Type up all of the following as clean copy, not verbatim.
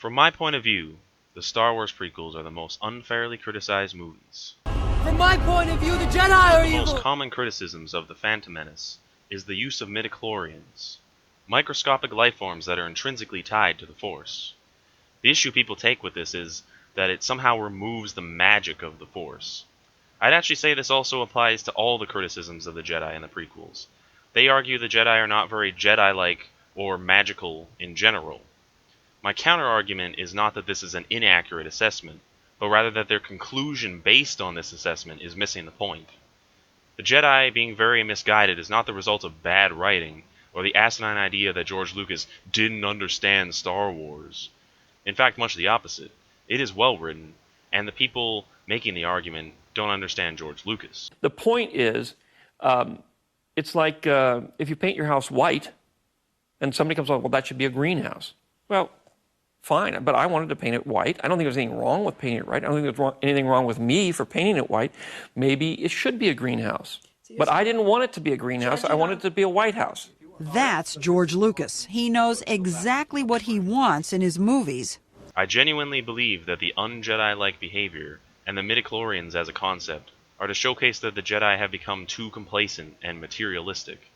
From my point of view, the Star Wars prequels are the most unfairly criticized movies. From my point of view, the Jedi are evil! The most common criticisms of The Phantom Menace is the use of midichlorians, microscopic lifeforms that are intrinsically tied to the Force. The issue people take with this is that it somehow removes the magic of the Force. I'd actually say this also applies to all the criticisms of the Jedi in the prequels. They argue the Jedi are not very Jedi-like or magical in general. My counter-argument is not that this is an inaccurate assessment, but rather that their conclusion based on this assessment is missing the point. The Jedi being very misguided is not the result of bad writing, or the asinine idea that George Lucas didn't understand Star Wars. In fact, much the opposite. It is well written, and the people making the argument don't understand George Lucas. The point is, it's like if you paint your house white, and somebody comes along, well, that should be a greenhouse. Well, fine, but I wanted to paint it white. I don't think there's anything wrong with painting it white. I don't think there's anything wrong with me for painting it white. Maybe it should be a greenhouse. But I didn't want it to be a greenhouse. I wanted it to be a White House. That's George Lucas. He knows exactly what he wants in his movies. I genuinely believe that the un-Jedi-like behavior and the midichlorians as a concept are to showcase that the Jedi have become too complacent and materialistic.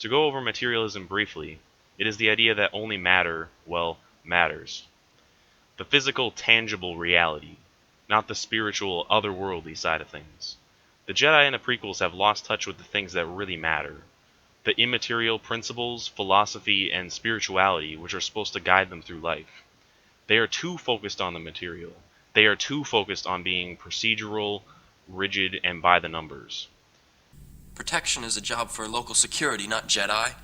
To go over materialism briefly, it is the idea that only matter, well, matters. The physical, tangible reality, not the spiritual, otherworldly side of things. The Jedi in the prequels have lost touch with the things that really matter. The immaterial principles, philosophy, and spirituality which are supposed to guide them through life. They are too focused on the material. They are too focused on being procedural, rigid, and by the numbers. Protection is a job for local security, not Jedi.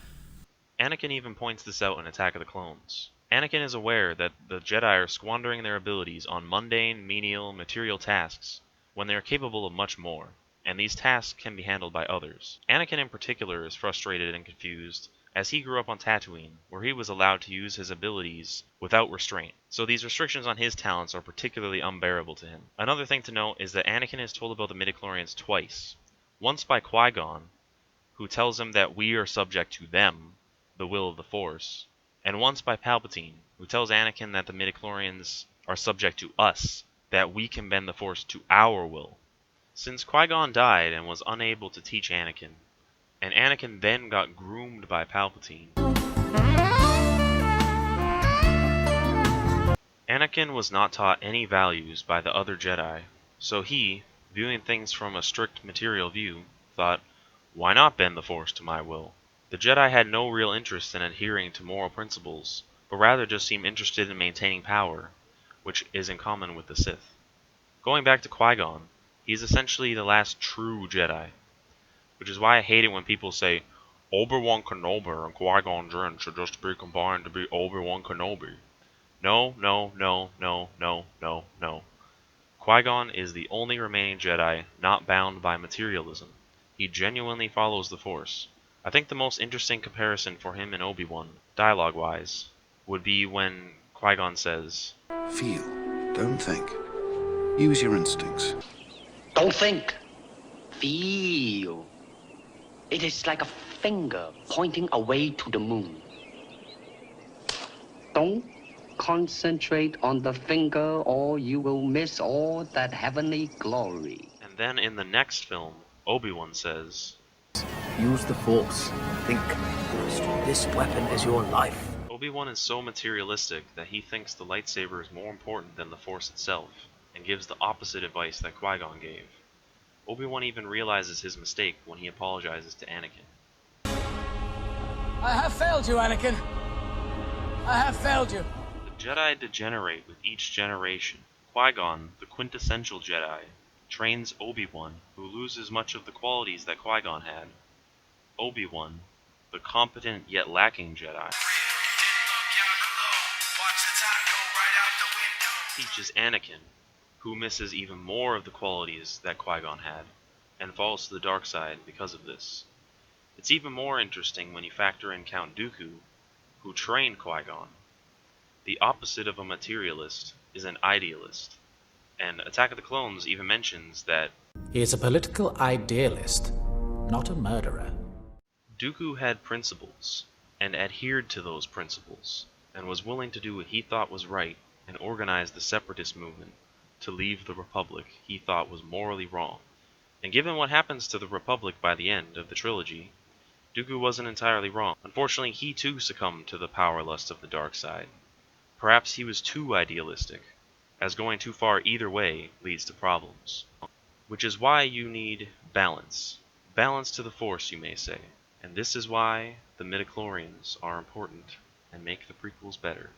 Anakin even points this out in Attack of the Clones. Anakin is aware that the Jedi are squandering their abilities on mundane, menial, material tasks when they are capable of much more, and these tasks can be handled by others. Anakin in particular is frustrated and confused, as he grew up on Tatooine, where he was allowed to use his abilities without restraint, so these restrictions on his talents are particularly unbearable to him. Another thing to note is that Anakin is told about the midichlorians twice. Once by Qui-Gon, who tells him that we are subject to them, the will of the Force, and once by Palpatine, who tells Anakin that the midichlorians are subject to us, that we can bend the Force to our will. Since Qui-Gon died and was unable to teach Anakin, and Anakin then got groomed by Palpatine, Anakin was not taught any values by the other Jedi, so he, viewing things from a strict material view, thought, why not bend the Force to my will? The Jedi had no real interest in adhering to moral principles, but rather just seemed interested in maintaining power, which is in common with the Sith. Going back to Qui-Gon, he's essentially the last true Jedi, which is why I hate it when people say, Obi-Wan Kenobi and Qui-Gon Jinn should just be combined to be Obi-Wan Kenobi. No, no, no, no, no, no, no. Qui-Gon is the only remaining Jedi not bound by materialism. He genuinely follows the Force. I think the most interesting comparison for him and Obi-Wan, dialogue-wise, would be when Qui-Gon says, Feel, don't think. Use your instincts. Don't think. Feel. It is like a finger pointing away to the moon. Don't concentrate on the finger or you will miss all that heavenly glory. And then in the next film, Obi-Wan says, Use the Force. Think. This weapon is your life. Obi-Wan is so materialistic that he thinks the lightsaber is more important than the Force itself, and gives the opposite advice that Qui-Gon gave. Obi-Wan even realizes his mistake when he apologizes to Anakin. I have failed you, Anakin. I have failed you. The Jedi degenerate with each generation. Qui-Gon, the quintessential Jedi, trains Obi-Wan, who loses much of the qualities that Qui-Gon had. Obi-Wan, the competent yet lacking Jedi, teaches Anakin, who misses even more of the qualities that Qui-Gon had, and falls to the dark side because of this. It's even more interesting when you factor in Count Dooku, who trained Qui-Gon. The opposite of a materialist is an idealist, and Attack of the Clones even mentions that he is a political idealist, not a murderer. Dooku had principles, and adhered to those principles. and was willing to do what he thought was right and organize the separatist movement to leave the Republic he thought was morally wrong. And given what happens to the Republic by the end of the trilogy, Dooku wasn't entirely wrong. Unfortunately, he too succumbed to the power lust of the dark side. Perhaps he was too idealistic, as going too far either way leads to problems. Which is why you need balance. Balance to the Force, you may say. And this is why the midichlorians are important and make the prequels better.